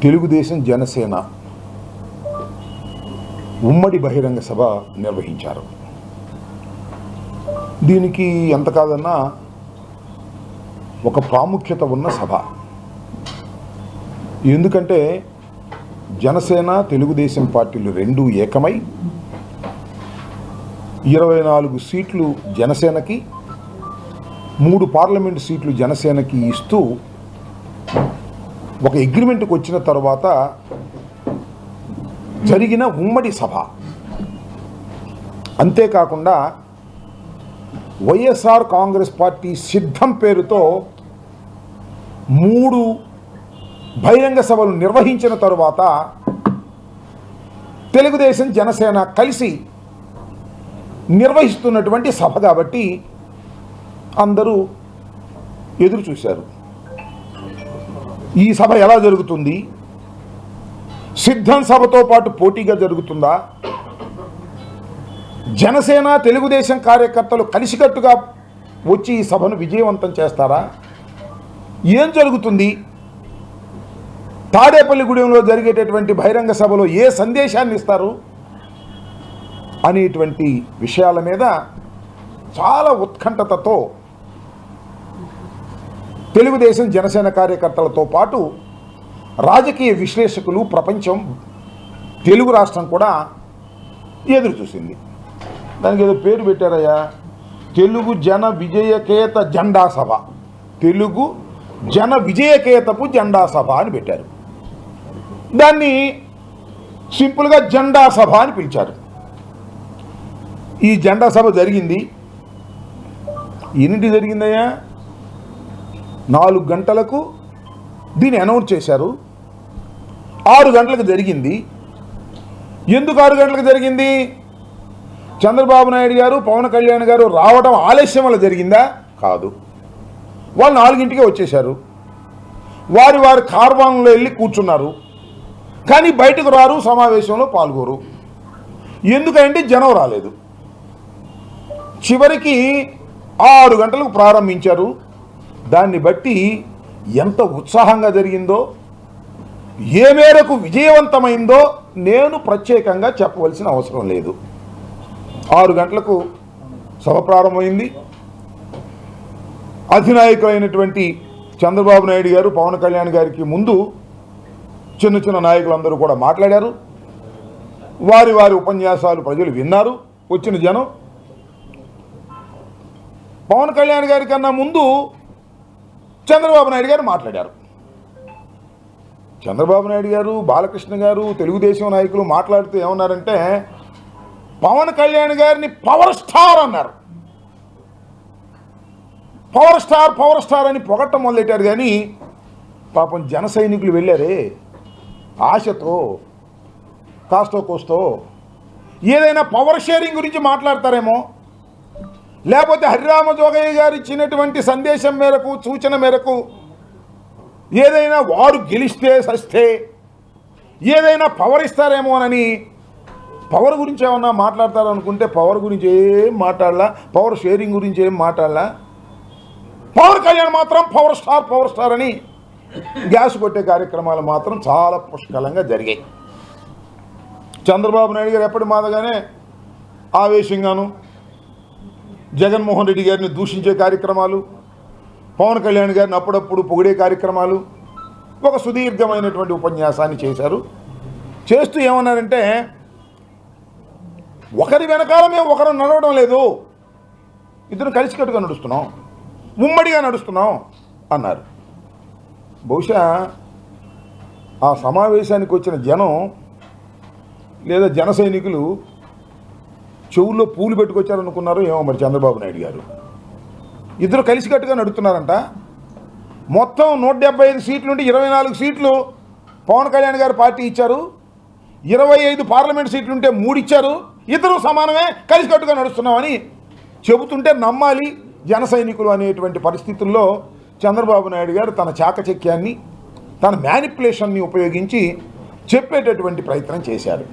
తెలుగుదేశం జనసేన ఉమ్మడి బహిరంగ సభ నిర్వహించారు. దీనికి ఎంత కాదన్నా ఒక ప్రాముఖ్యత ఉన్న సభ. ఎందుకంటే జనసేన తెలుగుదేశం పార్టీలు రెండూ ఏకమై 24 సీట్లు జనసేనకి, 3 పార్లమెంటు సీట్లు జనసేనకి ఇస్తూ ఒక అగ్రిమెంట్కి వచ్చిన తర్వాత జరిగిన ఉమ్మడి సభ. అంతేకాకుండా వైఎస్ఆర్ కాంగ్రెస్ పార్టీ సిద్ధం పేరుతో 3 బహిరంగ సభలు నిర్వహించిన తరువాత తెలుగుదేశం జనసేన కలిసి నిర్వహిస్తున్నటువంటి సభ కాబట్టి అందరూ ఎదురు చూశారు. ఈ సభ ఎలా జరుగుతుంది? సిద్ధం సభతో పాటు పోటీగా జరుగుతుందా? జనసేన తెలుగుదేశం కార్యకర్తలు కలిసికట్టుగా వచ్చి ఈ సభను విజయవంతం చేస్తారా? ఏం జరుగుతుంది? తాడేపల్లిగూడెంలో జరిగేటటువంటి బహిరంగ సభలో ఏ సందేశాన్ని ఇస్తారు అనేటువంటి విషయాల మీద చాలా ఉత్కంఠతతో తెలుగుదేశం జనసేన కార్యకర్తలతో పాటు రాజకీయ విశ్లేషకులు, ప్రపంచం, తెలుగు రాష్ట్రం కూడా ఎదురు చూసింది. దానికి ఏదో పేరు పెట్టారయ్యా, తెలుగు జన విజయకేత జెండా సభ, తెలుగు జన విజయకేతపు జెండా సభ అని పెట్టారు. దాన్ని సింపుల్గా జెండా సభ అని పిలిచారు. ఈ జెండా సభ జరిగింది. ఎన్నింటి జరిగిందయ్యా? 4 గంటలకు దీన్ని అనౌన్స్ చేశారు. 6 గంటలకు జరిగింది. ఎందుకు 6 గంటలకు జరిగింది? చంద్రబాబు నాయుడు గారు, పవన్ కళ్యాణ్ గారు రావడం ఆలస్యం వల్ల జరిగిందా? కాదు. వాళ్ళు 4ంటికే వచ్చేశారు. వారి కార్వాన్లో వెళ్ళి కూర్చున్నారు. కానీ బయటకు రారు, సమావేశంలో పాల్గొరు. ఎందుకంటే జనం రాలేదు. చివరికి 6 గంటలకు ప్రారంభించారు. దాన్ని బట్టి ఎంత ఉత్సాహంగా జరిగిందో, ఏ మేరకు విజయవంతమైందో నేను ప్రత్యేకంగా చెప్పవలసిన అవసరం లేదు. 6 గంటలకు సభ ప్రారంభమైంది. అధినాయకులైనటువంటి చంద్రబాబు నాయుడు గారు, పవన్ కళ్యాణ్ గారికి ముందు చిన్న నాయకులందరూ కూడా మాట్లాడారు. వారి ఉపన్యాసాలు ప్రజలు విన్నారు. వచ్చిన జనం పవన్ కళ్యాణ్ గారి కన్నా ముందు చంద్రబాబు నాయుడు గారు మాట్లాడారు. చంద్రబాబు నాయుడు గారు, బాలకృష్ణ గారు, తెలుగుదేశం నాయకులు మాట్లాడుతూ ఏమన్నారంటే, పవన్ కళ్యాణ్ గారిని పవర్ స్టార్ అన్నారు. పవర్ స్టార్ అని పొగట్టం మొదలెట్టారు. కానీ పాపం జన సైనికులు వెళ్ళారే ఆశతో, కాస్తో కోస్తో ఏదైనా పవర్ షేరింగ్ గురించి మాట్లాడతారేమో, లేకపోతే హరిరామ జోగయ్య గారు ఇచ్చినటువంటి సందేశం మేరకు, సూచన మేరకు ఏదైనా వారు గెలిస్తే సస్తే ఏదైనా పవర్ ఇస్తారేమోనని పవర్ గురించి ఏమన్నా మాట్లాడతారనుకుంటే పవర్ గురించి ఏం మాట్లాడలా, పవర్ షేరింగ్ గురించి ఏం మాట్లాడలా. పవన్ కళ్యాణ్ మాత్రం పవర్ స్టార్ అని గ్యాస్ కొట్టే కార్యక్రమాలు మాత్రం చాలా పుష్కలంగా జరిగాయి. చంద్రబాబు నాయుడు గారు ఎప్పటి మాదిరిగానే ఆవేశంగాను జగన్మోహన్ రెడ్డి గారిని దూషించే కార్యక్రమాలు, పవన్ కళ్యాణ్ గారిని అప్పుడప్పుడు పొగిడే కార్యక్రమాలు, ఒక సుదీర్ఘమైనటువంటి ఉపన్యాసాన్ని చేశారు. చేస్తూ ఏమన్నారంటే, ఒకరి వెనకాల మేము ఒకరు నడవడం లేదు, ఇద్దరు కలిసికట్టుగా నడుస్తున్నాం, ఉమ్మడిగా నడుస్తున్నాం అన్నారు. బహుశా ఆ సమావేశానికి వచ్చిన జనం లేదా జన సైనికులు చెవుల్లో పూలు పెట్టుకొచ్చారనుకున్నారు ఏమో మరి. చంద్రబాబు నాయుడు గారు ఇద్దరు కలిసికట్టుగా నడుస్తున్నారంట. మొత్తం 175 సీట్ల నుండి 24 సీట్లు పవన్ కళ్యాణ్ గారు పార్టీ ఇచ్చారు. 25 పార్లమెంట్ సీట్లు ఉంటే 3 ఇచ్చారు. ఇద్దరు సమానమే, కలిసికట్టుగా నడుస్తున్నామని చెబుతుంటే నమ్మాలి జన సైనికులు అనేటువంటి పరిస్థితుల్లో చంద్రబాబు నాయుడు గారు తన చాకచక్యాన్ని, తన మ్యానిపులేషన్ని ఉపయోగించి చెప్పేటటువంటి ప్రయత్నం చేశారు.